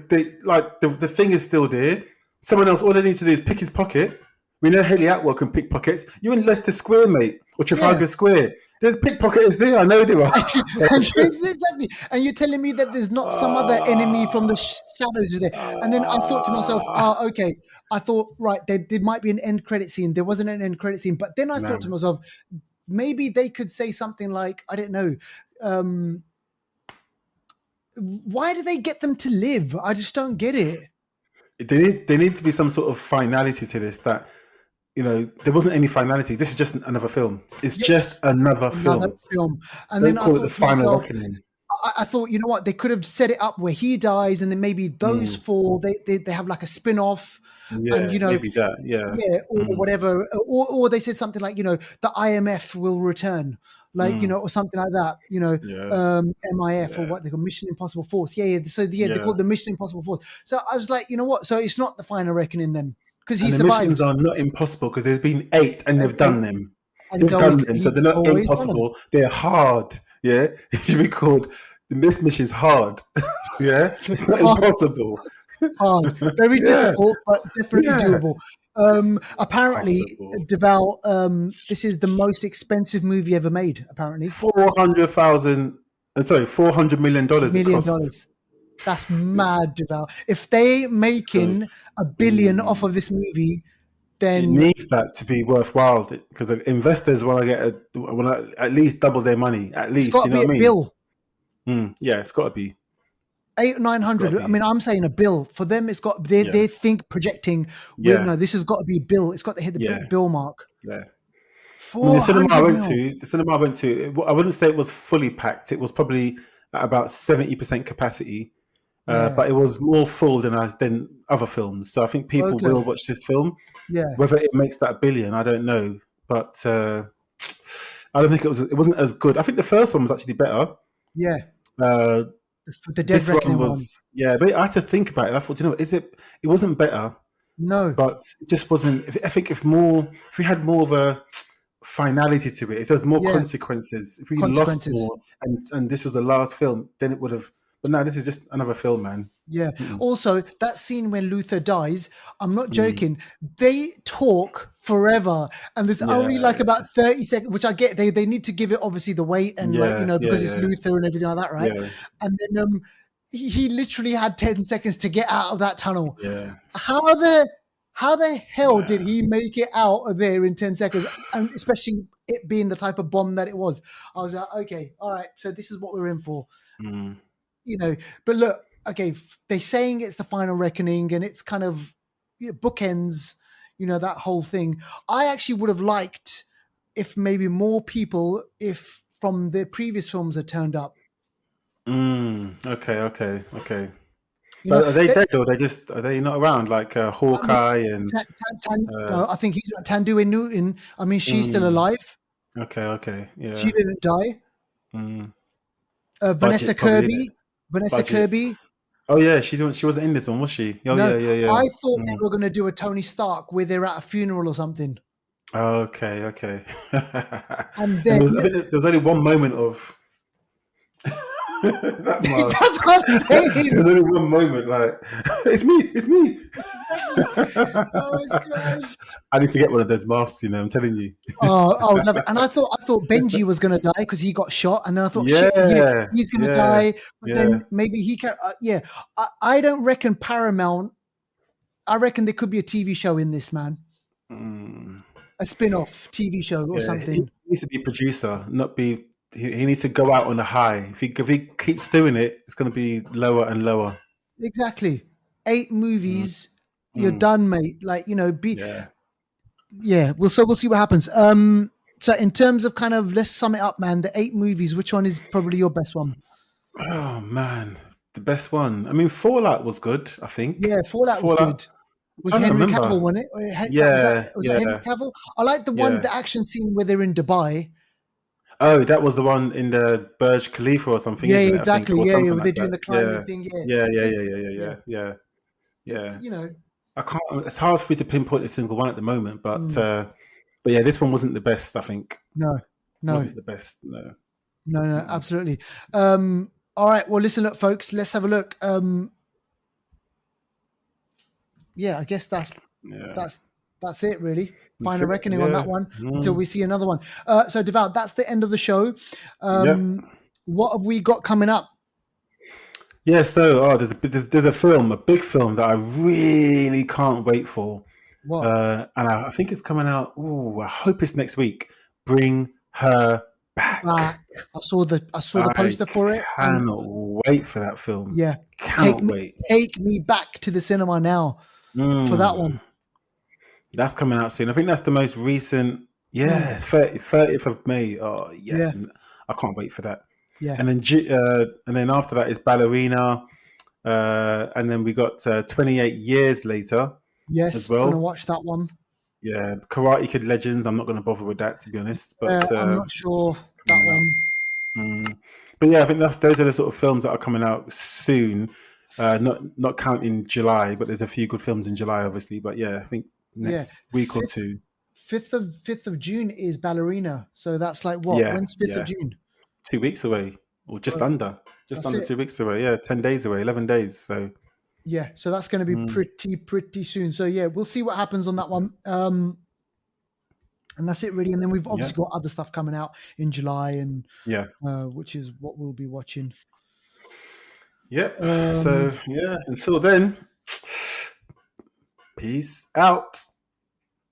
thing is still there. Someone else, all they need to do is pick his pocket. We know Haley Atwell can pick pockets. You're in Leicester Square, mate, or Trafalgar Square. There's pickpocketers there. I know there are. Exactly. And you're telling me that there's not some other enemy from the shadows there. And then I thought to myself, okay. I thought, right, there might be an end credit scene. There wasn't an end credit scene. But then I thought to myself, maybe they could say something like, I don't know, why do they get them to live? I just don't get it. There need to be some sort of finality to this that, there wasn't any finality. This is just another film. It's just another film. And then I thought the final reckoning. I thought, you know what, they could have set it up where he dies, and then maybe those four they have like a spin-off. Yeah, and, maybe that. Yeah, or whatever. Or they said something like, the IMF will return. Like, or something like that, MIF or what they call Mission Impossible Force. Yeah. So they call it the Mission Impossible Force. So I was like, you know what? So it's not the final reckoning then. Because he survived. The missions are not impossible because there's been 8 and they've done them. They've done them, so they're not impossible. They're hard. Yeah, it should be called this mission's hard. Yeah, it's not impossible. Hard, very difficult, but definitely doable. Apparently, Deval, this is the most expensive movie ever made. Apparently, $400 million. $1 That's mad, Deval. If they making $1 billion off of this movie, then it needs that to be worthwhile because the investors want to at least double their money. At least, it's got to be a bill. Yeah, it's got to be 800-900. I mean, I'm saying a bill for them. It's got they think projecting. No, this has got to be a bill. It's got to hit the bill mark. Yeah. The cinema I went to, I wouldn't say it was fully packed. It was probably at about 70% capacity, but it was more full than other films. So I think people will watch this film. Yeah. Whether it makes that $1 billion, I don't know, but I don't think it wasn't as good. I think the first one was actually better. Yeah. The Dead Reckoning one. Yeah, but I had to think about it. I thought, it wasn't better. No. But it just wasn't. I think if we had more of a finality to it, if there's more consequences, if we lost more, and this was the last film, then it would have. But no, this is just another film, man. Yeah. Also, that scene when Luther dies, I'm not joking. They talk forever, and there's only like about 30 seconds, which I get. They need to give it obviously the weight and because it's Luther and everything like that, right? Yeah. And then he literally had 10 seconds to get out of that tunnel. Yeah. How the hell did he make it out of there in 10 seconds? And especially it being the type of bomb that it was. I was like, okay, all right, so this is what we're in for. But look, okay, they're saying it's the final reckoning and it's kind of bookends, that whole thing. I actually would have liked if maybe more people, if from the previous films had turned up. Okay. But are they dead or are they not around? Like Hawkeye and I think he's Tandu and Newton. I mean, she's still alive. Okay, yeah. She didn't die. Vanessa Kirby. Oh yeah, she wasn't in this one, was she? Oh no, yeah. I thought they were going to do a Tony Stark where they're at a funeral or something. Okay. And then there was only one moment of. That's what I'm saying. There's only one moment, like it's me. Oh my gosh! I need to get one of those masks. I'm telling you. Oh, I would love it. And I thought Benji was going to die because he got shot, and then I thought, shit, he's going to die. But then maybe he can. I don't reckon Paramount. I reckon there could be a TV show in this, man. A spin-off TV show or something. He needs to be producer, not be. he needs to go out on a high. If he keeps doing it, it's going to be lower and lower. Exactly. 8 movies, you're Mm. done, mate. Like, you know, Yeah. we'll see what happens. So in terms of kind of, let's sum it up, man. The 8 movies, which one is probably your best one? Oh man, the best one. I mean, Fallout was good. I think Yeah, Fallout was Fallout. good. I'm Was trying to Henry remember. Cavill, wasn't it? Yeah, Was that Henry yeah, Cavill? I like yeah. the action scene where they're in Dubai. Oh, that was the one in the Burj Khalifa or something, Yeah, isn't it? I think, exactly. or Yeah, something they're like doing that. the climbing Yeah, thing. Yeah, yeah, yeah, it, yeah, yeah, yeah, yeah. yeah, yeah, yeah. You know, I can't. It's hard for me to pinpoint a single one at the moment, mm, but yeah, this one wasn't the best. I think no, no, wasn't the best. No. no, Mm-mm. absolutely. All right. Well, listen, look, folks. Let's have a look. Yeah, I guess Yeah, that's that's it, really. that's Final it. reckoning on that Yeah. one until Mm. we see another one. So, Devout, that's the end of the show. Yep. What have we got coming up? Yeah. So, there's a film, a big film that I really can't wait for, What? and I think it's coming out. Oh, I hope it's next week. Bring her back. Back. I saw the I poster for it, and cannot wait for that film. yeah, take Cannot me wait. take me back to the cinema now for that Mm. one. That's coming out soon. I think that's the most recent. Mm, Yeah, it's 30th of May. Oh, yeah, yes. I can't wait for that. yeah, And then after that is Ballerina. And then we got 28 years later as yes. Gonna well. watch that one. Yeah, Karate Kid Legends. I'm not going to bother with that, to be honest. But I'm not sure it's that coming out. one. But yeah, I think those are the sort of films that are coming out soon. Not counting July, but there's a few good films in July, obviously. But yeah, I think Yeah, next week or fifth two. fifth of June is Ballerina. So that's like what? Yeah, When's 5th of yeah, June? 2 weeks away, or just Bro, under, that's it. 2 weeks away. Yeah, 10 days away, 11 days. So Yeah, so that's going to be pretty soon. So yeah, we'll see what happens on that one. And that's it really. And then we've yeah, obviously got other stuff coming out in July, and yeah, which is what we'll be watching. yeah. Um, So yeah, until then, peace out.